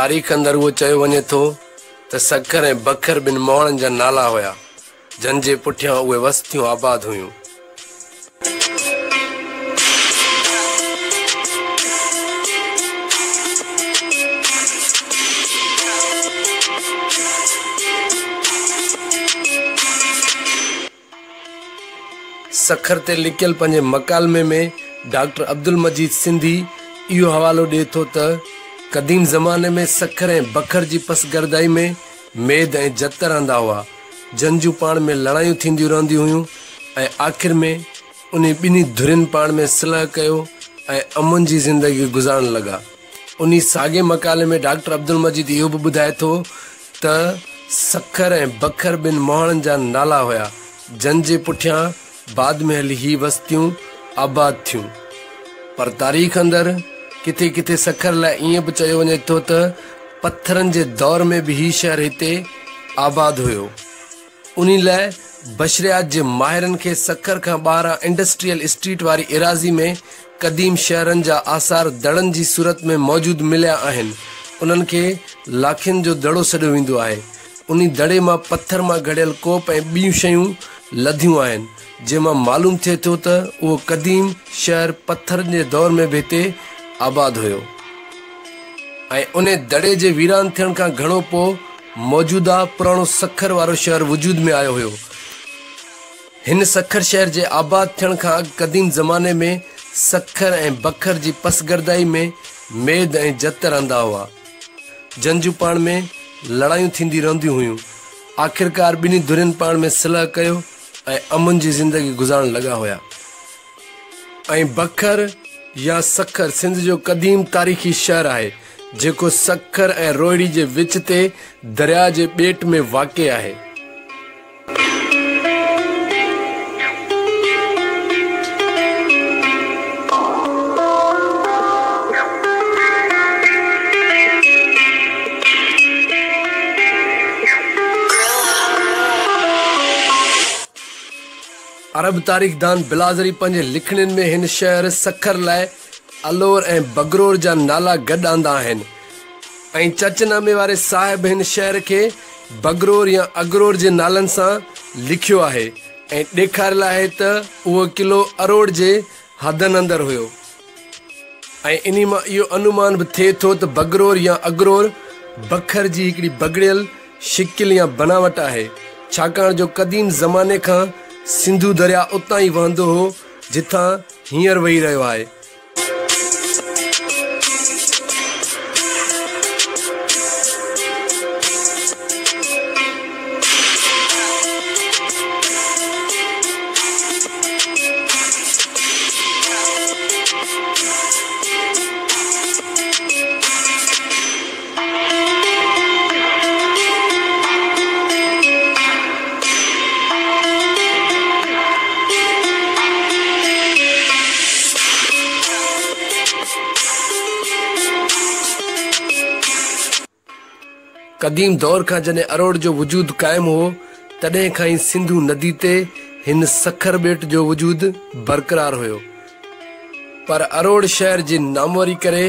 तारीख़ अंदरि उहो चयो वञे थो त सखर ऐं बखर ॿिनि मोहणनि जा नाला हुया, जंहिं जे पुठियां उहे वस्तियूं आबाद हुयूं। सखर ते लिखियल पंहिंजे मकालमे में डॉक्टर अब्दुल मजीद सिंधी इहो हवालो ॾिए थो त क़दीम ज़माने में सखर ऐं बखर जी पसगरदाई में मेद ऐं जत रहंदा हुआ, जंहिं जूं पाण में लड़ायूं थींदियूं रहंदियूं हुयूं ऐं आख़िर में उन ॿिन्ही धुरियुनि पाण में सिलह कयो ऐं अमन जी ज़िंदगी गुज़ारण लॻा। उन साॻे मकाले में डॉक्टर अब्दुल मजीद इहो बि ॿुधाए थो त सखर ऐं बखर ॿिनि मोहणनि जा नाला हुया, जंहिं जे पुठियां बाद में हली ही वस्तियूं आबाद थियूं। पर तारीख़ अंदरि किथे किथे सखर लाइ ईअं बि चयो वञे थो त पत्थरनि जे दौर में बि ही शहर हिते आबाद हुयो। उन लाइ बशरियात जे माहिरनि खे सखर खां ॿाहिरां इंडस्ट्रियल स्ट्रीट वारी एराज़ी में क़दीम शहरनि जा आसार दड़नि जी सूरत में मौजूदु मिलिया आहिनि। उन्हनि खे लाखियुनि जो दड़ो सॾियो वेंदो आहे। उन दड़े मां पत्थर मां घड़ियल कोप ऐं ॿियूं शयूं लधियूं आहिनि, जंहिंमां मालूम थिए थो त उहो क़दीम शहर पत्थरनि जे दौर में बि हिते आबाद हुयो ऐं उन दड़े जे वीरान थियण खां घणो पोइ मौजूदा पुराणो सखर वारो शहर वजूद में आयो हुयो। हिन सखर शहर जे आबाद थियण खां क़दीम ज़माने में सखर ऐं बखर जी पसगरदाई में मेद ऐं जत रहंदा हुआ, जंहिं जूं पाण में लड़ायूं थींदी रहंदियूं हुयूं। आख़िरकार ॿिन्ही धुरियुनि पाण में सिलह कयो ऐं अमन जी ज़िंदगी गुज़ारण लॻा हुया। ऐं बखर या सखर सिंध जो क़दीम तारीख़ी शहर आहे, जेको सखर ऐं रोहिड़ी जे विच ते दरिया जे ॿेट में वाक़िए आहे। अरब तारीख़दान बिलाज़री पंहिंजे लिखणियुनि में हिन शहर सखर लाइ अलोर ऐं बगरोर जा नाला गॾु आंदा आहिनि ऐं चचनामे वारे साहिब हिन शहर खे बगरोर या अगरोर जे नालनि सां लिखियो आहे ऐं ॾेखारियल आहे त उहो क़िलो अरोड़ जे हदनि अंदरि हुयो। ऐं इन मां इहो अनुमान बि थिए थो त बगरोर या अगरोर बखर जी हिकिड़ी बगड़ियल शिकिल या बनावट आहे, छाकाणि जो क़दीम ज़माने खां सिंधु दरिया उतां ई वहंदो हो जिथां हींअर वही रहियो आहे। क़दीम दौर खां जॾहिं अरोड़ जो वजूद क़ाइमु हो, तॾहिं खां ई सिंधु नदी ते हिन सखर ॿेट जो वजूद बरक़रार हुयो। पर अरोड़ शहर जी नामवरी करे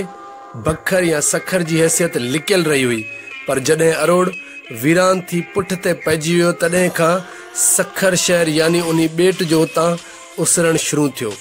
बखर या सखर जी हैसियत लिकियल रही हुई, पर जॾहिं अरोड़ वीरान थी पुठ ते पइजी वियो, तॾहिं खां सखर शहर यानी उन ॿेट जो उतां उसरण शुरू थियो।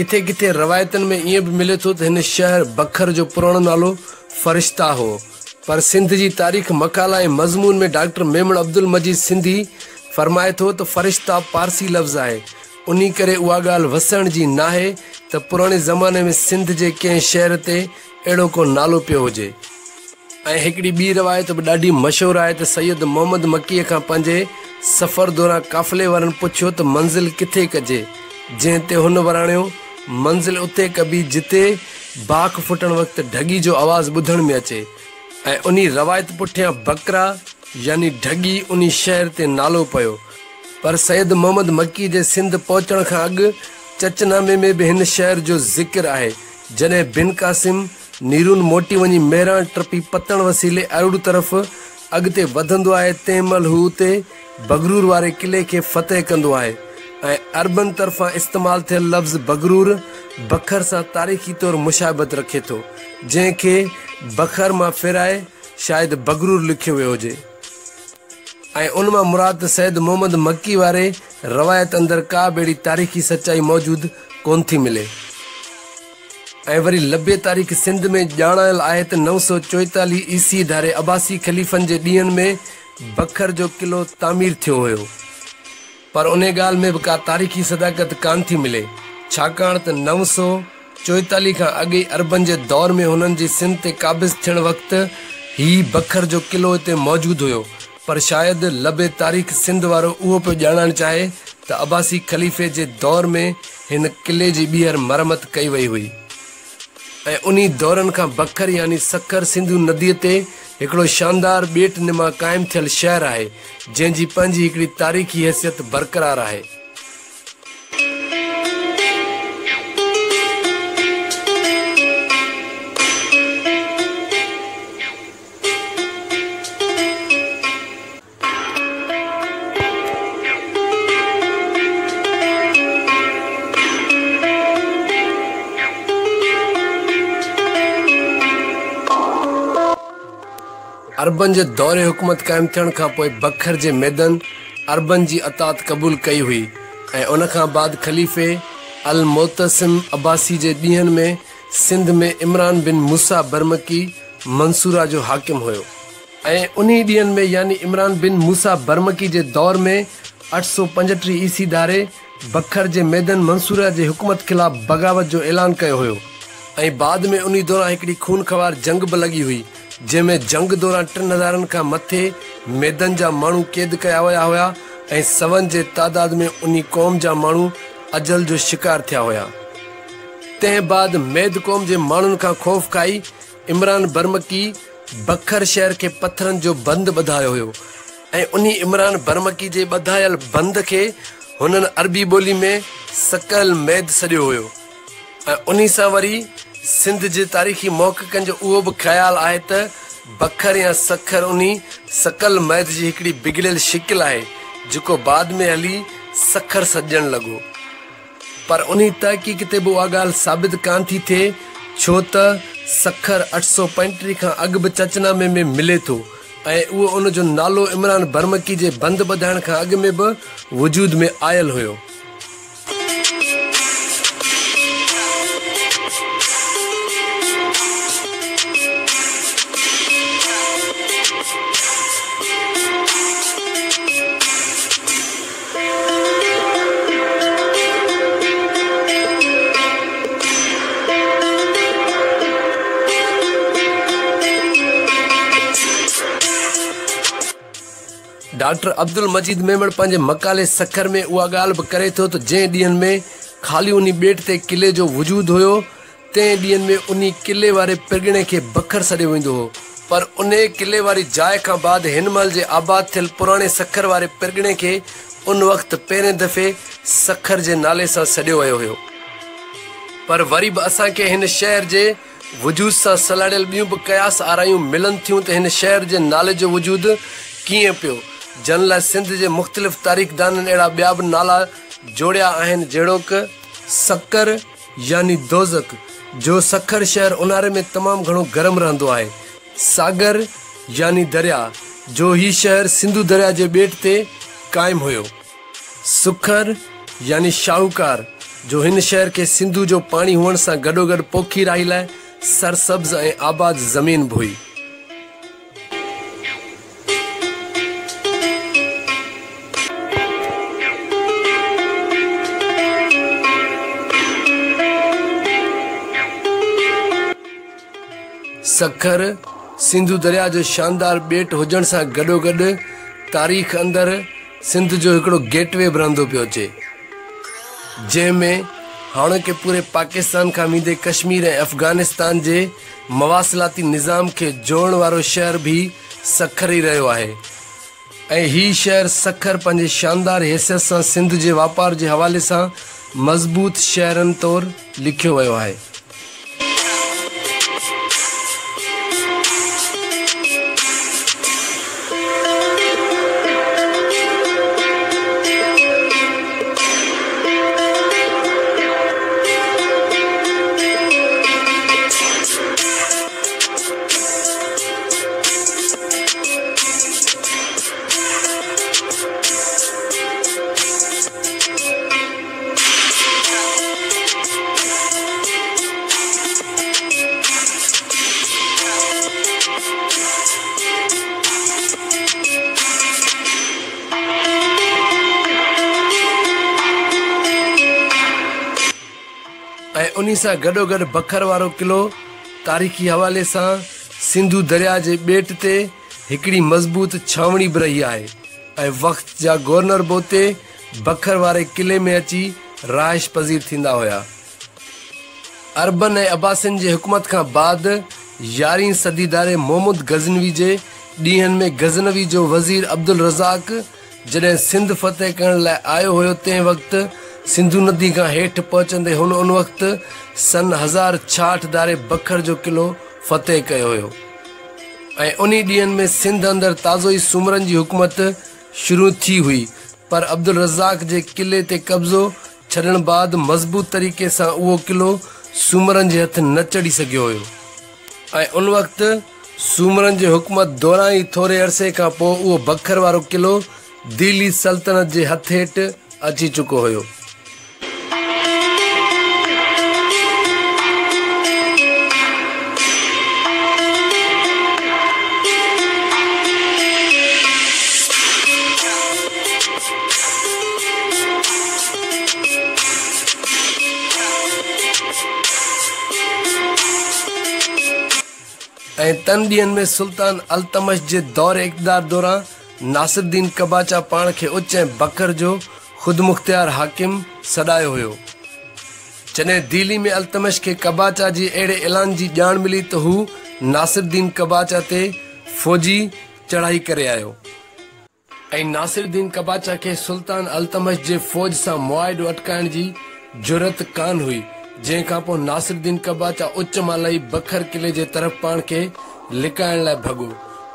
किथे किथे रवायतन में ईअं बि मिले थो त हिन शहर बखर जो पुराणो नालो फरिश्ता हो, पर सिंध जी तारीख़ मकाला ऐं मज़मून में डॉक्टर मेमण अब्दुल मजीद सिंधी फरमाए थो त फरिश्ता पारसी लफ़्ज़ आहे। उन्ही करे उहा ॻाल्हि वसण जी नाहे त पुराणे ज़माने में सिंध जे कंहिं शहर ते अहिड़ो को नालो पियो हुजे। ऐं हिकिड़ी ॿी रवायत बि ॾाढी मशहूरु आहे त सैयद मोहम्मद मकीअ खां पंहिंजे सफ़र दौरान काफ़िले वारनि पुछियो त मंज़िल किथे कजे, जंहिं ते हुन वराणियो मंज़िल उते कबी जिते बाख फुटण वक़्तु ढगी जो आवाज़ ॿुधण में अचे। ऐं उन्ही रवायत पुठियां बकरा यानी ढगी उन्ही शहर ते नालो पियो। पर सैयद मोहम्मद मक्की जे सिंध पहुचण खां अॻु चचनामे में बि हिन शहर जो ज़िक्र आहे। जॾहिं बिन कासिम नीरून मोटी वञी मेहरान टपी पतण वसीले अरुड़ तरफ़ अॻिते वधंदो आहे, तंहिं महिल हू उते बगरूर वारे किले खे फ़तह कंदो आहे ऐं अरबन तरफ़ां इस्तेमालु थियल लफ़्ज़ बगरूर बखर सां तारीख़ी तौरु मुशाबत रखे थो, जंहिंखे बखर मां फिराए शायदि बगरूर लिखियो वियो हुजे ऐं उन मां मुराद सैयद मोहम्मद मक्की वारे रवायत अंदरि का बि अहिड़ी तारीख़ी सचाई मौजूदु कोन थी मिले। ऐं वरी लबे तारीख़ सिंध में ॼाणायल आहे त 944 ईसी धारे अब्बासी ख़लीफ़नि जे ॾींहंनि में बखर जो किलो तामीर थियो हुयो। पर उन ॻाल्हि में बि का तारीख़ी सदाकत कान थी मिले, छाकाणि त 944 खां अॻे अरबन जे दौर में हुननि जी सिंध ते क़ाबिज़ थियण वक़्तु ही बखर जो किलो हिते मौजूदु हुयो। पर शायदि लबे तारीख़ सिंध वारो उहो पियो ॼाणणु चाहे त अब्बासी ख़लीफ़े जे दौर में हिन किले जी ॿीहर मरमत कई वई हुई ऐं उन्ही दौरनि खां बखर यानी सखर सिंधु नदीअ ते हिकिड़ो शानदार ॿेट निमा क़ाइमु थियल शहर आहे, जंहिंजी पंहिंजी हिकिड़ी तारीख़ी हैसियत बरक़रार आहे। अरबन जे दौरे हुकूमत क़ाइमु थियण खां पोइ बखर जे मैदन अरबन जी अतात क़बूल कई हुई ऐं उन खां बाद ख़लीफ़े अल मोतसिम अब्बासी जे ॾींहंनि में सिंध में इमरान बिन मूसा बरमकी मंसूरा जो हाकिम हुयो ऐं उन्ही ॾींहंनि में यानी इमरान बिन मूसा बरमकी जे दौर में 835 ईसी धारे बखर जे मैदन मंसूरा जे हुकूमत ख़िलाफ़ बग़ावत जो ऐलान कयो हुयो ऐं बाद में उन्ही दौरान हिकिड़ी खूनख़वार जंग बि लॻी हुई, जंहिंमें जंग दौरान 3000 खां मथे मैदन जा माण्हू क़ैद कया विया हुआ ऐं सवनि जे तादाद में उन्ही क़ौम जा माण्हू अजल जो शिकार थिया हुआ। तंहिं बाद मैद क़ौम जे माण्हुनि खां ख़ौफ़ खाई इमरान बरमकी बखर शहर खे पत्थरनि जो बंद ॿधायो हुयो ऐं उन्ही इमरान बरमकी जे ॿधायल बंद खे हुननि अरबी ॿोली में सकल मैद सॾियो हुयो ऐं उन्ही सां वरी सिंध जे तारीख़ी मौक़नि जो उहो बि ख़्यालु आहे त बखर या सखर उन्ही सकल मैद जी हिकिड़ी बिगड़ियल शिकिल आहे, जेको बाद में हली सखर सॼणु लॻो। पर उन्ही तहक़ीक़ ते बि उहा ॻाल्हि साबित कान थी थिए, छो त सखर 835 खां अॻु बि चचनामे में मिले थो ऐं उहो उन जो नालो इमरान बरमकी जे बंद ॿधाइण खां अॻु में बि वजूद में आयल हुयो। डॉक्टर अब्दुल मजीद मेमण पंहिंजे मकाले सखर में उहा ॻाल्हि बि करे थो त जंहिं ॾींहंनि में ख़ाली उन ॿेट ते किले जो वजूदु हुयो, तंहिं ॾींहंनि में उन किले वारे पिरगिणे खे बखर सॾियो वेंदो हो। पर उन किले वारी जाइ खां बाद हिन महिल जे आबाद थियल पुराणे सखर वारे पिरगिणे खे उन वक़्तु पहिरें दफ़े सखर जे नाले सां सॾियो वियो हुयो। पर वरी बि असांखे हिन शहर जे वजूद सां सलाड़ियल ॿियूं बि क़यास आरायूं मिलनि थियूं त हिन शहर जे नाले जो वजूदु कीअं पियो, जन लाइ सिंध जे मुख़्तलिफ़ तारीख़दाननि अहिड़ा ॿिया बि नाला जोड़िया आहिनि, जहिड़ोकि सकर यानी दोज़क, जो सखर शहर ऊन्हारे में तमामु घणो गरम रहंदो आहे। सागर यानी दरिया, जो ही शहर सिंधु दरिया जे ॿेट ते क़ाइमु हुयो। सुखर यानी शाहूकार, जो हिन शहर खे सिंधु जो पाणी हुअण सां गॾोगॾु पोखी राही लाइ सरसब्ज़ ऐं आबाद ज़मीन बि हुई। सखर सिंधु दरिया जो शानदार ॿेट हुजण सां गॾोगॾु तारीख़ अंदरि सिंध जो हिकिड़ो गेटवे बि रहंदो पियो अचे, जंहिंमें हाणोके पूरे पाकिस्तान खां मींदे कश्मीर ऐं अफ़गानिस्तान जे मवासिलाती निज़ाम खे जोड़ण वारो शहर भी सखर ई रहियो आहे ऐं ही शहर सखर पंहिंजे शानदार हैसियत सां सिंध जे वापार जे हवाले सां मज़बूत शहरनि तौरु लिखियो वियो आहे। ऐं उन्ही सां गॾोगॾु बखर वारो किलो तारीख़ी हवाले सां सिंधु दरिया जे ॿेट ते हिकिड़ी मज़बूत छावणी बि रही आहे ऐं वक़्त जा गवर्नर बि उते बखर वारे किले में अची रहाइश पज़ीर थींदा हुया। अरबन ऐं अब्बासिन जे हुकूमत खां बाद 11वीं सदी दारे मोहम्मद गज़नवी जे ॾींहनि में गज़नवी जो वज़ीर अब्दुल रज़ाक जॾहिं सिंध फ़तेह करण लाइ आयो हुयो तंहिं वक़्तु सिंधु नदी खां हेठि पहुचंदे हुन उन वक़्तु सन 1066 दारे बखर जो किलो फ़तेह कयो हुयो ऐं उन ॾींहनि में सिंध अंदरि ताज़ो ई सूमरनि जी हुकूमत शुरू थी हुई, पर अब्दुल रज़ाक जे किले ते कब्ज़ो छॾण बाद मज़बूत तरीक़े सां उहो किलो सूमरनि जे हथ न चढ़ी सघियो हुयो ऐं उन वक़्तु सूमरनि जे हुकूमत दौरान ई थोरे अरसे खां पोइ उहो बखर वारो किलो दिल्ली सल्तनत जे हथ हेठि अची चुको हुयो। ऐं तन ॾींहनि में सुल्तान अल्तमश जे दौर इक़्तिदार दौरान नासिरुद्दीन कबाचा पाण खे उच ऐं बखर जो ख़ुदमुख्तियार हाकिम सॾायो हुयो। जॾहिं दिल्ली में अल्तमश खे कबाचा जी अहिड़े ऐलान जी ॼाण मिली त हू नासिरुद्दीन कबाचा ते फ़ौजी चढ़ाई करे आयो ऐं नासिरुद्दीन कबाचा खे सुल्तान अल्तमश जे फ़ौज सां मुआहिदो अटकाइण जी जुरत कान हुई, जंहिंखां पोइ नासिरुद्दीन कबाचा उच मां लही बखर किले जे तरफ़ पाण खे लिकाइण लाइ भॻो,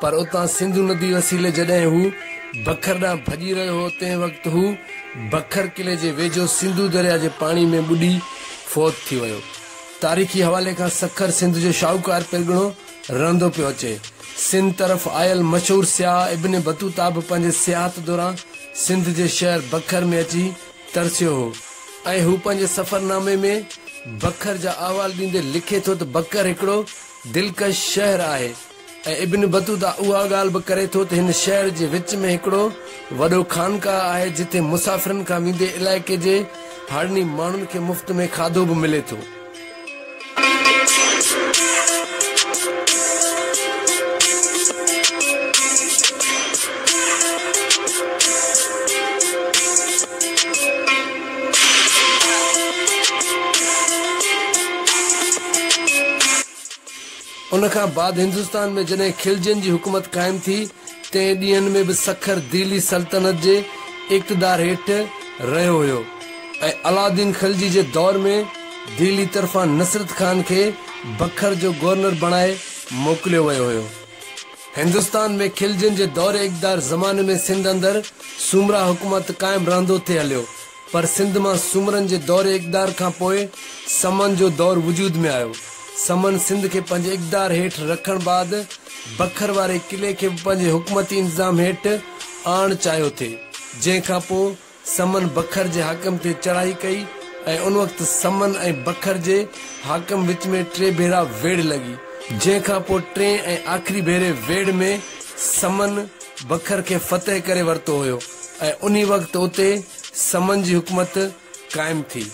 पर उतां सिंधु नदी वसीले जॾहिं हू बखर ॾांहुं भॼी रहियो हो तंहिं वक़्तु हू बखर किले जे वेझो सिंधु दरिया जे पाणी में ॿुॾी फ़ौत थी वियो। तारीख़ी हवाले खां सखर सिंध जो शाहूकार पिलगुणो रहंदो पियो अचे। सिंध तरफ़ आयल मशहूर सियाह इब्न बतूता बि पंहिंजे सियाहत दौरान सिंध जे शहर बखर में अची तरसियो हो ऐं हू पंहिंजे सफ़रनामे में बखर जा अहवाल ॾींदे लिखे थो त बखर हिकिड़ो दिलकश शहर आहे ऐं इब्न बतूता उहा ॻाल्हि बि करे थो त हिन शहर जे विच में हिकिड़ो वॾो खानका आहे जिथे मुसाफ़िरनि खां वींदे इलाइक़े जे हाड़नी माण्हुनि खे मुफ़्त में खाधो बि मिले थो। उन खां बाद हिंदुस्तान में जॾहिं खिलजियुनि जी हुकूमत क़ाइमु थी तंहिं ॾींहनि में बि सखर दिल्ली सल्तनत जे इक़्तिदार हेठि रहियो हुयो ऐं अलाउद्दीन खिलजी जे दौर में दिल्ली तरफ़ां नसरत खान खे बखर जो गवर्नर बणाए मोकिलियो वियो हुयो। हिंदुस्तान में खिलजियुनि जे दौर इक़्तिदार ज़माने में सिंध अंदरि सूमरा हुकूमत क़ाइमु रहंदो थे हलियो, पर सिंध मां सूमरनि जे दौर इक़्तिदार खां पोइ समन जो दौर वजूद में आयो। समन सिंध खे पंहिंजे इक़्तिदार हेठि रखण बाद बखर वारे किले खे पंहिंजे हुकूमती इंतज़ाम हेठि आण चाहियो थे, जंहिंखां पोइ समन बखर जे हाकिम ते चढ़ाई कई ऐं उन वक़्तु समन ऐं बखर जे हाकिम विच में 3 भेरा वेड़ लॻी, जंहिंखां पोइ 3 ऐं आख़िरी भेरे वेड़ में समन बखर खे फ़तेह करे वरितो हुयो ऐं उन वक़्तु उते समन जी हुकूमत क़ाइमु थी।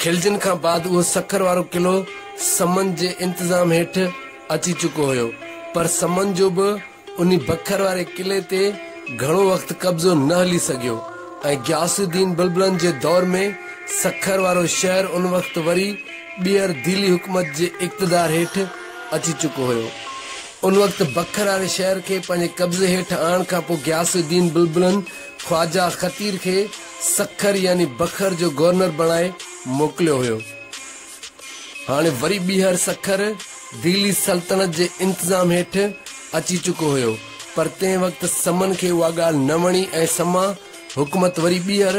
खिलजन खां बाद वो सखर वारो किलो समन जे इंतजाम हेठ अची चुको हुयो, पर समन जो भी उन बखर वारे किले ते घणो वक्त कब्जो न हली सकियो ऐं गियासुद्दीन बुलबुलन जे दौर में सखर वारो शहर उन वक्त वरी ॿीहर दिल्ली हुकूमत जे इक़्तिदार हेठ अची चुको हुयो। उन वक्त बखर वारे शहर के पंहिंजे कब्जे हेठ आणण खां पोइ गियासुद्दीन बुलबुलन ख्वाजा खतीर के सखर यानी बखर जो गवर्नर बणाए मोकिलियो हुयो। हाणे वरी ॿीहर सखर दिल्ली सल्तनत जे इंतजाम हेठ अची चुको हुयो, पर तंहिं वक्त समन के उहा ॻाल्हि न वणी ऐं समा हुकूमत वरी ॿीहर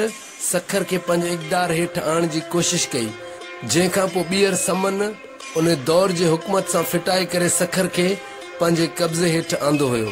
सखर के पंहिंजे इक़्तिदार हेठ आणण जी कोशिश कई, जंहिंखां पोइ ॿीहर समन उन दौर जे हुकूमत सां फिटाए करे सखर के पंहिंजे कब्ज़े हेठ आंदो हुयो।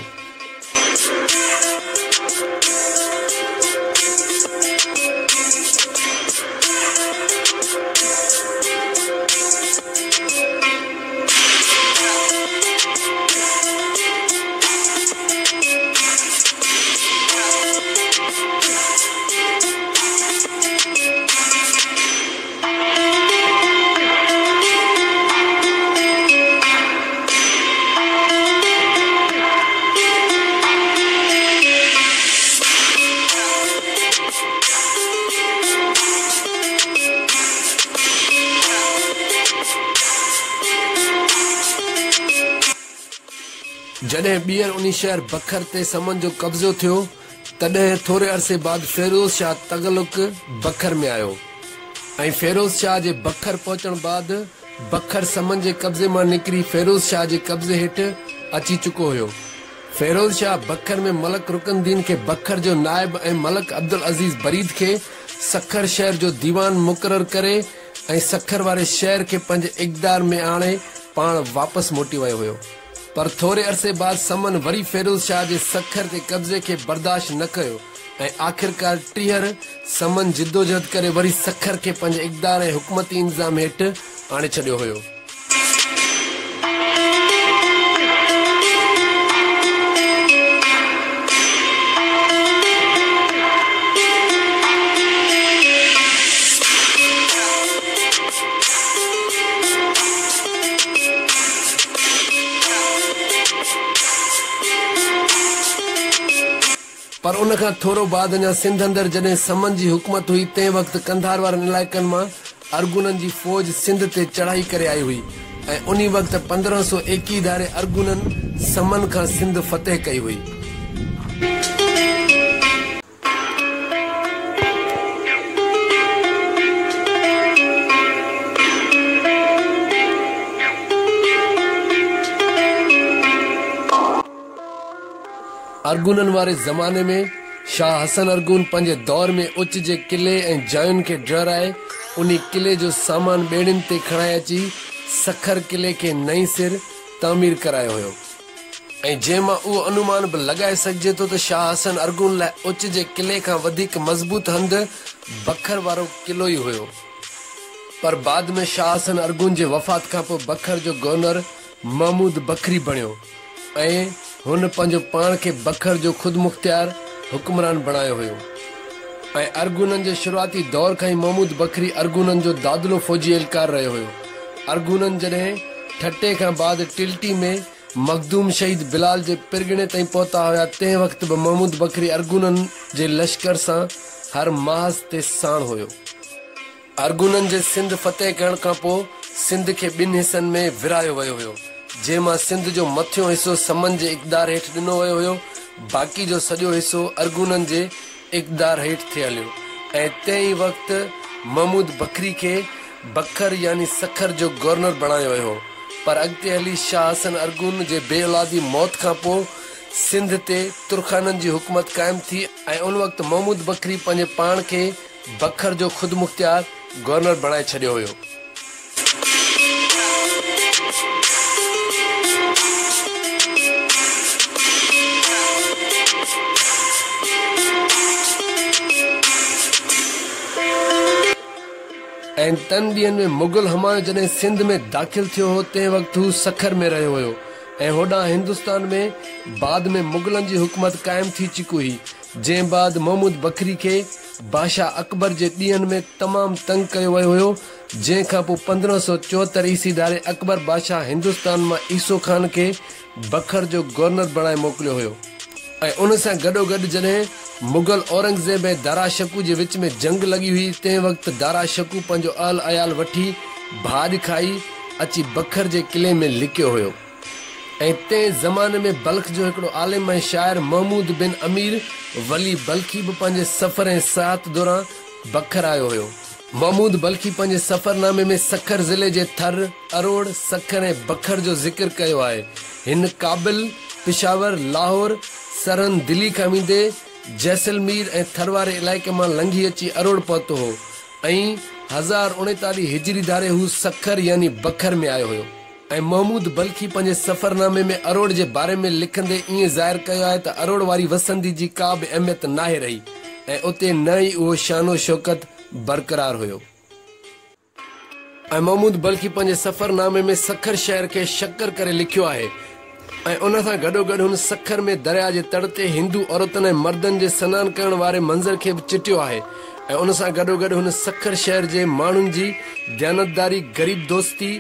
जॾहिं ॿीहर उन शहर बखर ते समन जो कब्ज़ो थियो, तॾहिं थोरे अरसे बाद फिरोज शाह तगलुक बखर में आयो ऐं फिरोज शाह जे बखर पहुचण बाद बखर समन जे कब्ज़े मां निकिरी फिरोज शाह जे कब्ज़े हेठ अची चुको हुयो। फिरोज शाह बखर में मलक रुकनदीन के बखर जो नायब ऐं मलक अब्दुल अजीज बरीद के सखर शहर जो दीवान मुक़रर करे ऐं सखर वारे शहर के पंहिंजे इक़्तिदार में आणे पाण वापस मोटी वियो हुयो। पर थोरे अरसे बाद समन वरी फिरोज शाह जे सखर ते कब्ज़े के बर्दाश्त न कयो ऐं आख़िरकार टीहर समन जिद्दोजहद करे वरी सखर के पंहिंजे इक़्तिदार ऐं हुकूमती इंतजाम हेठ आणे छॾियो हुयो। पर उन खां थोरो बाद अञा सिंध अंदर जॾहिं समन जी हुकूमत हुई, तंहिं वक्त कंधार वारनि इलाइक़नि मां अरगुननि जी फौज सिंध ते चढ़ाई करे आई हुई ऐं उन वक्त 1521 धारे अरगुननि समन खां सिंध फतेह कई हुई। अरगुनन वारे ज़माने में शाह हसन अरगुन पंहिंजे दौर में उच जे किले ऐं जायुनि खे डराए उन किले जो सामान ॿेड़ियुनि ते खणाए अची सखर किले खे नई सिर तामीर करायो हुयो ऐं जंहिंमां उहो अनुमान बि लॻाए सघिजे थो त शाह हसन अरगुन लाइ उच जे किले खां वधीक मज़बूत हंध बखर वारो किलो ई हुयो। पर बाद में शाह हसन अरगुन जे वफ़ात खां पोइ बखर जो गवर्नर महमूद बखरी बणियो ऐं हुन पंहिंजो पाण खे बखर जो ख़ुदि मुख़्तियार हुक्मरान बणायो हुयो ऐं अरगुननि जे शुरूआती दौर खां ई महमूद बखरी अरगुननि जो दादलो फ़ौजी एहलकार रहियो हुयो। अरगुननि जॾहिं ठटे खां बाद टिल्टी में मखदूम शहीद बिलाल जे पिरगिणे ताईं पहुता हुया, तंहिं वक़्त बि महमूद बखरी अरगुननि जे लश्कर सां हर माज़ ते साण हुयो। अरगुननि जे सिंध फतेह करण खां पोइ सिंध खे ॿिनि हिसनि में विरायो वियो हुयो, जंहिंमां सिंध जो मथियों हिसो समन जे इक़्तिदार हेठ ॾिनो वियो हुयो, बाक़ी जो सॼो हिसो अरगुननि जे इक़्तिदार हेठ थे हलियो ऐं तंहिं वक़्त महमूद बखरी खे बखर यानी सखर जो गवर्नर बणायो वियो हो। पर अॻिते हली शाह हसन अरगुन जे बेऔलादी मौत खां पोइ सिंध ते तुर्खाननि जी हुकूमत क़ाइमु थी ऐं उन वक़्तु महमूद बखरी पंहिंजे पाण खे बखर जो ख़ुदि मुख़्तियार गवर्नर बणाए छॾियो हुयो। ऐं तन ॾींहनि में मुग़ल हमायो जॾहिं सिंध में दाख़िल थियो हो, तंहिं वक़्तु हू सखर में रहियो हुयो ऐं होॾां हिंदुस्तान में बाद में मुग़लनि जी हुकूमत क़ाइमु थी चुकी हुई, जंहिं बाद महमूद बखरी खे बादशाह अकबर जे ॾींहनि में तमामु तंग कयो वियो हुयो जंहिंखां पोइ 1574 ईस्वी धारे अकबर बादशाह हिंदुस्तान मां ईसो खान खे बखर जो गवर्नर बणाए मोकिलियो हुयो ऐं उन सां गॾोगॾु जॾहिं मुगल औरंगज़ेब ऐं दारा शकू जे विच में जंग लॻी हुई तंहिं वक़्तु दारा शकू पंहिंजो अहल अयाल वठी भाॼ खाई अची बखर जे किले में लिकियो हुयो ऐं तंहिं ज़माने में बल्ख जो हिकिड़ो आलिम ऐं शाइर महमूद बिन अमीर वली बल्खी बि पंहिंजे सफ़र ऐं साथ दौरान बखर आयो हुयो। महमूद बल्खी पंहिंजे सफ़रनामे में सखर ज़िले जे थर अरोड़ सखर ऐं बखर जो ज़िक्र कयो आहे। हिन काबिल पिशावर लाहौर सरहंद दिल्ली खां वेंदे जैसलमेर ऐं थर वारे इलाइक़े मां लंघी अची अरोड़ पहुतो हो ऐं 1039 हिजरी धारे हू सखर यानी बखर में आयो हुयो ऐं महमूद बल्खी पंहिंजे सफ़रनामे में अरोड़ जे बारे में लिखंदे ईअं ज़ाहिर कयो आहे त अरोड़ वारी वसंदी जी का बि अहमियत नाहे रही ऐं उते न ई उहो शानो शौकत बरक़रार हुयो। ऐं महमूद बल्खी पंहिंजे सफ़रनामे में सखर शहर खे शक्कर करे लिखियो आहे ऐं उन सां गॾोगॾु हुन सखर में दरिया जे तट ते हिंदू औरतुनि ऐं मर्दनि जे सनानु करण वारे मंज़र खे बि चिटियो आहे ऐं उन सां गॾोगॾु हुन सखर शहर जे माण्हुनि जी दयानतदारी गरीब दोस्ती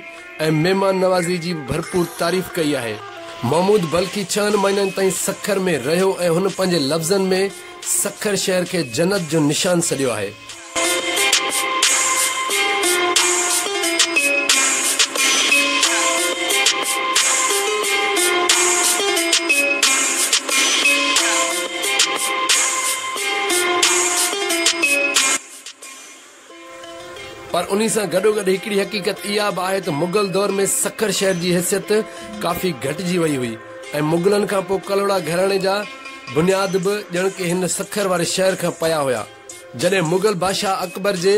ऐं महिमान नवाज़ी जी भरपूर तारीफ़ कई आहे। महमूद बल्खी 6 महीननि ताईं सखर में रहियो ऐं हुन पंहिंजे लफ़्ज़नि में सखर शहर खे जन्नत जो निशान सॾियो आहे। पर उन्हीं सां गॾोगॾु हिकिड़ी हक़ीक़त इहा बि आहे त मुगल दौर में सखर शहर जी हैसियत काफ़ी घटिजी वई हुई ऐं मुगलनि खां पोइ कलोड़ा घराणे जा बुनियाद बि ॼण के हिन सखर वारे शहर खां पया हुया। जॾहिं मुगल बादशाह अकबर जे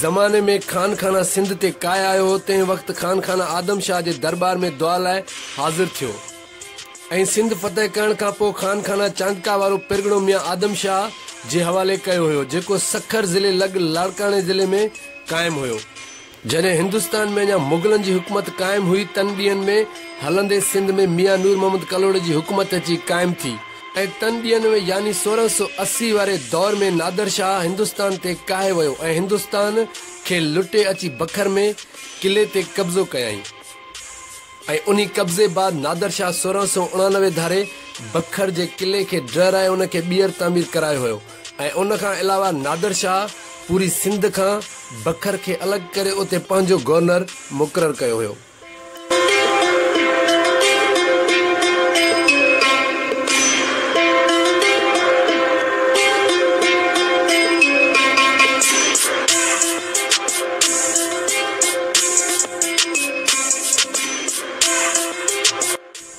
ज़माने में खान खाना सिंध ते काए आयो हो तंहिं वक़्तु खान खाना आदम शाह जे दरबार में दुआ लाइ हाज़िर थियो ऐं सिंध फतेह करण खां पोइ खान खाना चांदका वारो पिरगड़ो मियां आदम शाह जे हवाले कयो हुयो जेको सखर ज़िले लॻ लाड़काणे ज़िले में क़ाइमु हुयो। जॾहिं हिंदुस्तान में अञा मुगलनि जी हुकूमत क़ाइमु हुई तन ॾींहनि में हलंदे सिंध में मियां नूर मोहम्मद कलोड़े जी हुकूमत अची क़ाइमु थी ऐं तन ॾींहनि में यानी 1680 वारे दौर में नादर शाह हिंदुस्तान ते काहे वियो ऐं हिंदुस्तान खे लुटे अची बखर में किले ते कब्ज़ो कयई ऐं उन्ही कब्ज़े बाद नादर शाह 1689 धारे बखर जे किले खे डराए उन खे ॿीहर तामीर करायो हुयो ऐं उन खां अलावा नादर शाह पूरी सिंध खां बखर खे अलॻि करे उते पंहिंजो गवर्नर मुक़ररु कयो हुयो।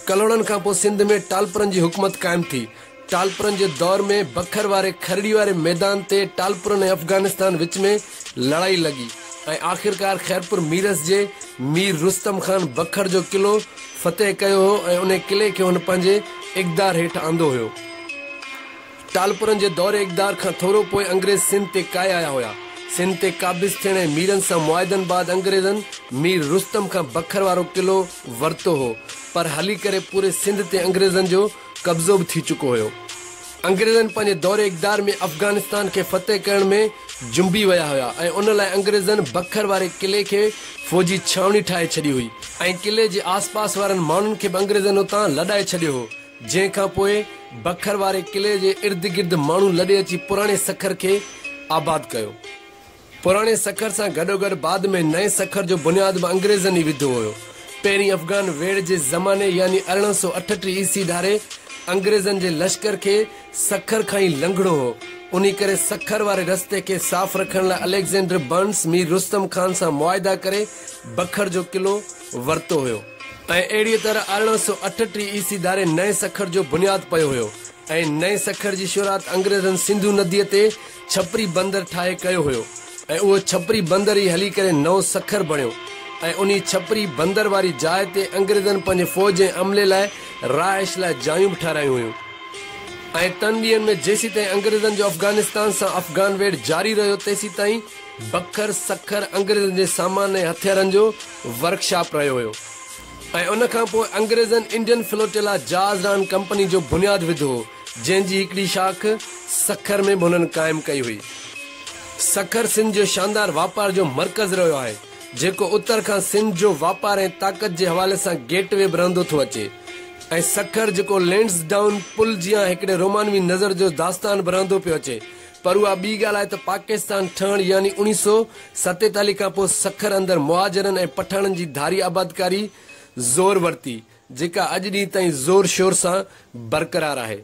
कलोड़नि खां पोइ सिंध में टालपुरनि जी हुकूमत क़ाइमु थी। टालपुरनि जे दौर में बखर वारे खरड़ी वारे मैदान ते टालपुरनि ऐं अफ़गानिस्तान विच में लड़ाई लॻी ऐं आख़िरकार खैरपुर मीरस जे मीर रुस्तम ख़ान बखर जो किलो फतेह कयो हो ऐं उन किले खे हुन पंहिंजे इक़्तिदार हेठि आंदो हुयो। टालपुरनि जे दौरे इक़्तिदार खां थोरो पोइ अंग्रेज़ सिंध ते काए आया हुया। सिंध ते काबिज़ थियण ऐं मीरनि सां मुआइदनि बाद अंग्रेज़नि मीर रुस्तम खां बखर वारो किलो वरितो हो पर हली करे पूरे सिंध ते अंग्रेज़नि जो कब्ज़ो बि थी चुको हुयो। अंग्रेज़नि पंहिंजे दौरे इक़्तिदार में अफ़गानिस्तान खे फतेह करण में जुंबी विया हुया ऐं उन लाइ अंग्रेज़नि बखर वारे किले खे फ़ौजी छावनी ठाहे छॾी हुई ऐं किले जे आसपास वारनि माण्हुनि खे बि अंग्रेज़नि उतां लॾाए छॾियो हो जंहिंखां पोइ बखर वारे किले जे इर्द गिर्द माण्हू लॾे अची पुराणे सखर खे आबाद कयो। पुराणे सखर सां गॾोगॾु बाद में नए सखर जो बुनियाद बि अंग्रेज़नि ई विधो हुयो। पहिरीं अफ़गान वेड़ जे ज़माने यानी 1838 ईस्वी धारे अंग्रेज़नि जे लश्कर खे सखर खां ई लंघणो हो। उन्ही करे सखर वारे रस्ते खे साफ़ रखण लाइ अलेक्जेंडर बर्न्स मीर रुस्तम ख़ान सां मुआइदा करे बखर जो किलो वरितो हुयो ऐं अहिड़ीअ तरह 1838 ईस्वी धारे नए सखर जो बुनियाद पियो हुयो ऐं नए सखर जी शुरूआत अंग्रेज़नि सिंधु नदीअ ते छपरी बंदर ठाहे कयो हुयो ऐं उहो छपरी बंदर ई हली करे नओं सखर बणियो ऐं उन्ही छपरी बंदर वारी जाइ ते अंग्रेज़नि पंहिंजे फ़ौज ऐं अमले लाइ राइश लाइ जायूं बि ठारायूं हुयूं ऐं तन ॾींहनि में जेसीं ताईं अंग्रेज़नि जो अफ़गानिस्तान सां अफ़गान वेड़ जारी रहियो तेसीं ताईं बखर सखर अंग्रेज़नि जे सामान ऐं हथियारनि जो वर्कशॉप रहियो हुयो ऐं उन खां पोइ अंग्रेज़नि इंडियन फ्लोटिला जहाज़रान कंपनी जो बुनियाद विधो हो जंहिंजी हिकिड़ी शाख सखर में बि हुननि क़ाइमु कई हुई। सखर सिंध जो शानदार वापार जो मर्कज़ रहियो आहे। जेको उत्तर खां सिंध जो वापार ऐं ताक़त जे हवाले सां गेटवे बि रहंदो थो अचे ऐं सखर जेको लैंड्सडाउन पुल जियां हिकिड़े रोमानवी नज़र जो दास्तान बि रहंदो पियो अचे। पर उहा ॿी ॻाल्हि आहे त पाकिस्तान ठहण यानी 1947 खां पोइ सखर अंदरि मुहाजिरनि ऐं पठाणनि जी धारी आबादकारी ज़ोर वरिती, जेका अॼु ॾींहुं ताईं ज़ोर शोर सां बरक़रार आहे।